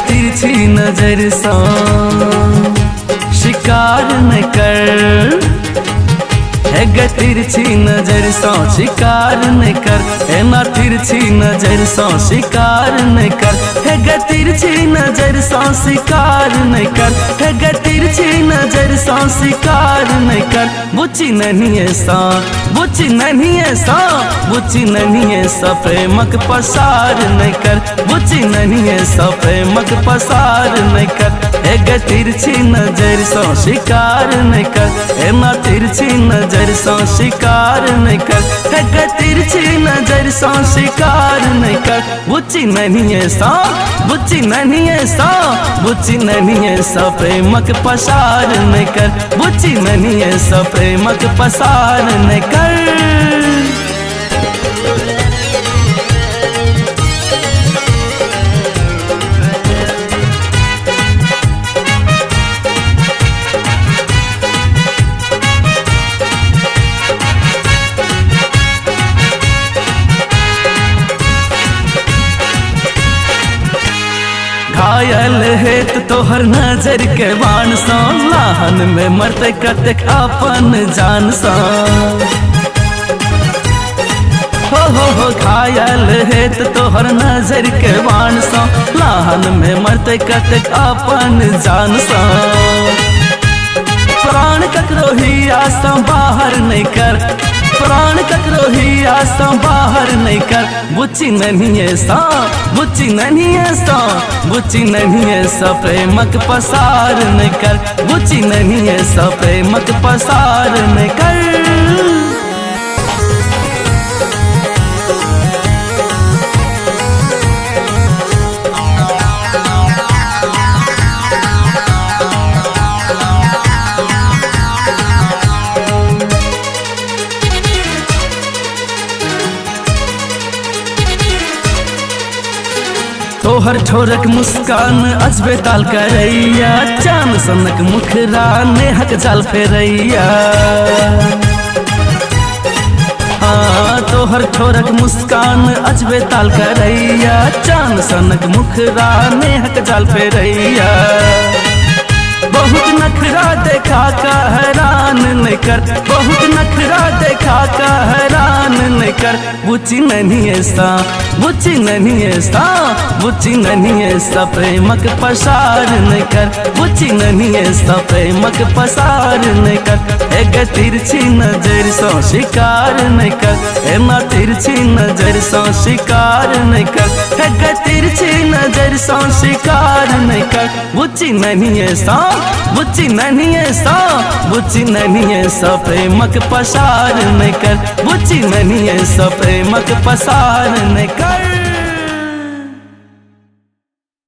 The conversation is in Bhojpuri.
तिरछी नजर सा शिकार न कर, है तिरछी नजर सा शिकार न कर, है ना तिरछी नजर सा शिकार न कर, है तिरछी नजर सा शिकार न कर, है तिरछी नजर सा शिकार न कर। बुच्ची नहीं ऐसा, बुच्ची नहीं ऐसा, बुच्ची नहीं ऐसा प्रेमक पसार न कर, बुच्ची नहीं ऐसा प्रेमक पसार न कर, है तिरछी नजर सा शिकार न कर, है ना तिरछी नजर सा शिकार न कर, है तिरछी नजर सा शिकार न कर। बुच्ची नहीं ऐसा, बुच्ची नहीं ऐसा, बुच्ची नहीं ऐसा प्रेमक पसार न कर, बुच्ची नहीं ऐसा प्रेमक पसार न कर। घायल है तोहर नजर के बाण सा, लाहन में मरते कते अपन जान सा। हो घायल है तोहर नजर के बाण सा, लाहन में मरते कते अपन जान सा। प्राण ककरो ही आसा बाहर नहीं कर, प्राण ककरो ही आसा बाहर नहीं कर। बुच्ची नहीं ऐसा, बुच्ची नहीं ऐसा, बुच्ची नहीं ऐसा प्रेमक पसार नहीं कर, बुच्ची नहीं ऐसा प्रेमक पसार नहीं कर। तोहर ठोरक मुस्कान अजबे ताल करैया, चांद सनक मुखरा नेहक जाल फेरैया। तोहर ठोरक मुस्कान अजबे ताल करैया, चांद सनक मुखरा नेहक जाल फेरैया। बहुत नखरा देखा का हैरान नहीं कर, बहुत नखरा देखा का हैरान नहीं कर। बुच्ची नहीं ऐसा, बुच्ची नहीं ऐसा, बुच्ची नहीं ऐसा प्रेमक पसार नहीं कर, बुच्ची नहीं ऐसा प्रेमक पसार नहीं कर। है तिरछी नजर सा शिकार नहीं कर, है ना तिरछी नजर सा शिकार नहीं कर, है तिरछी नजर सा शिकार नहीं कर। बुच्ची नहीं ऐसा, बुच्ची नहीं ऐसा, बुच्ची नहीं ऐसा प्रेमक पसार नहीं कर, बुच्ची नहीं ऐसा प्रेमक पसार नहीं कर।